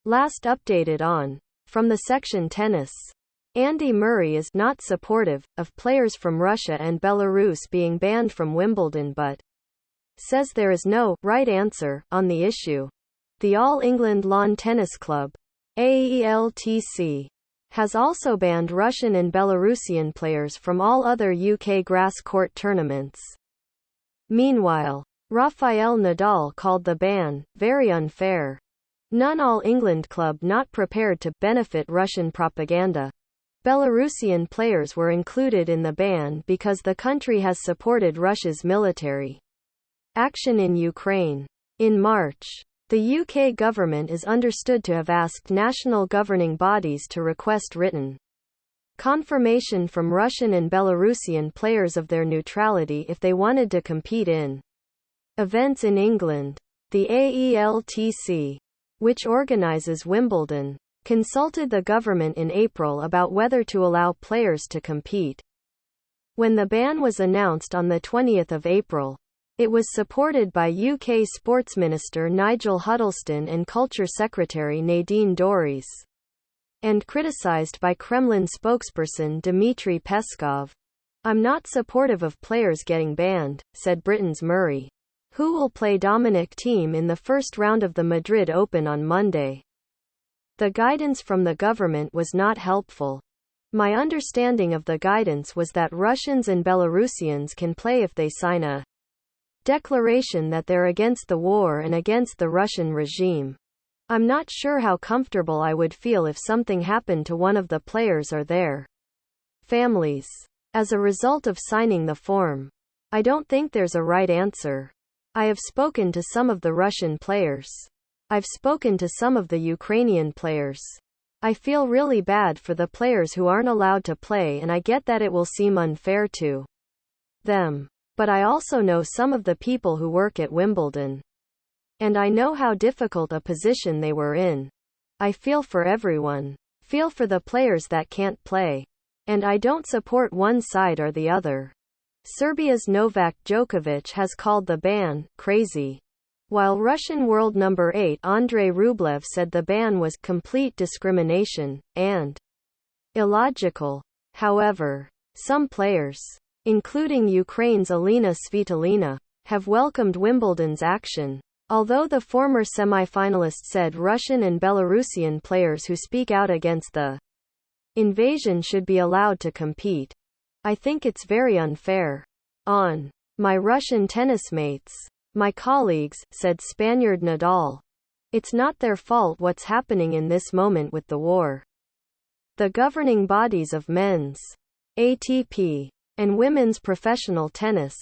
Last updated on. From the section Tennis. Andy Murray is not supportive of players from Russia and Belarus being banned from Wimbledon but says there is no right answer on the issue. The All England Lawn Tennis Club, AELTC, has also banned Russian and Belarusian players from all other UK grass court tournaments. Meanwhile, Rafael Nadal called the ban very unfair. None All England club not prepared to benefit Russian propaganda. Belarusian players were included in the ban because the country has supported Russia's military action in Ukraine. In March, the UK government is understood to have asked national governing bodies to request written confirmation from Russian and Belarusian players of their neutrality if they wanted to compete in events in England. The AELTC, which organizes Wimbledon, consulted the government in April about whether to allow players to compete. When the ban was announced on the 20th of April, it was supported by UK Sports Minister Nigel Huddleston and Culture Secretary Nadine Dorries, and criticised by Kremlin spokesperson Dmitry Peskov. "I'm not supportive of players getting banned," said Britain's Murray, who will play Dominic Thiem in the first round of the Madrid Open on Monday. The guidance from the government was not helpful. "My understanding of the guidance was that Russians and Belarusians can play if they sign a declaration that they're against the war and against the Russian regime. I'm not sure how comfortable I would feel if something happened to one of the players or their families as a result of signing the form. I don't think there's a right answer. I have spoken to some of the Russian players. I've spoken to some of the Ukrainian players. I feel really bad for the players who aren't allowed to play, and I get that it will seem unfair to them. But I also know some of the people who work at Wimbledon. And I know how difficult a position they were in. I feel for everyone. Feel for the players that can't play. And I don't support one side or the other." Serbia's Novak Djokovic has called the ban crazy, while Russian world number 8 Andrei Rublev said the ban was complete discrimination and illogical. However, some players, including Ukraine's Elena Svitolina, have welcomed Wimbledon's action. Although the former semi-finalist said Russian and Belarusian players who speak out against the invasion should be allowed to compete. "I think it's very unfair on my Russian tennis mates, my colleagues," said Spaniard Nadal. "It's not their fault what's happening in this moment with the war." The governing bodies of men's ATP and women's professional tennis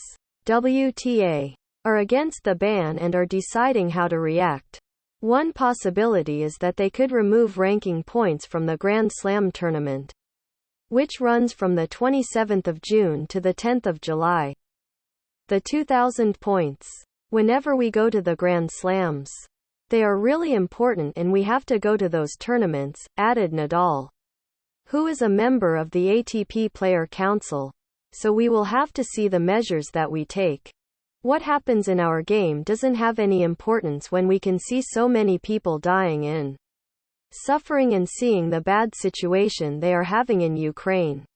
WTA are against the ban and are deciding how to react. One possibility is that they could remove ranking points from the Grand Slam tournament, which runs from the 27th of June to the 10th of July. The 2,000 points. "Whenever we go to the Grand Slams, they are really important and we have to go to those tournaments," added Nadal, who is a member of the ATP Player Council. "So we will have to see the measures that we take. What happens in our game doesn't have any importance when we can see so many people dying in suffering and seeing the bad situation they are having in Ukraine."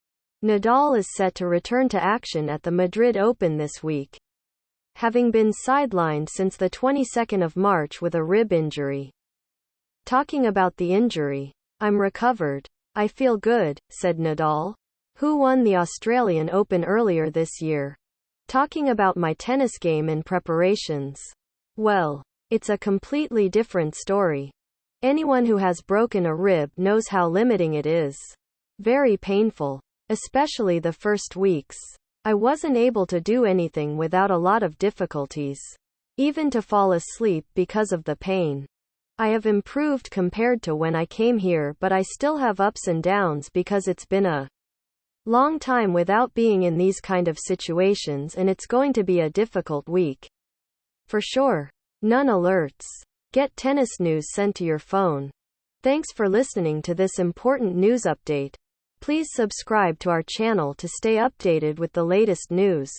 Nadal is set to return to action at the Madrid Open this week, having been sidelined since the 22nd of March with a rib injury. Talking about the injury, "I'm recovered. I feel good," said Nadal, who won the Australian Open earlier this year. "Talking about my tennis game and preparations. Well, it's a completely different story. Anyone who has broken a rib knows how limiting it is. Very painful. Especially the first weeks. I wasn't able to do anything without a lot of difficulties. Even to fall asleep because of the pain. I have improved compared to when I came here, but I still have ups and downs because it's been a long time without being in these kind of situations, and it's going to be a difficult week. For sure. None alerts. Get tennis news sent to your phone. Thanks for listening to this important news update. Please subscribe to our channel to stay updated with the latest news.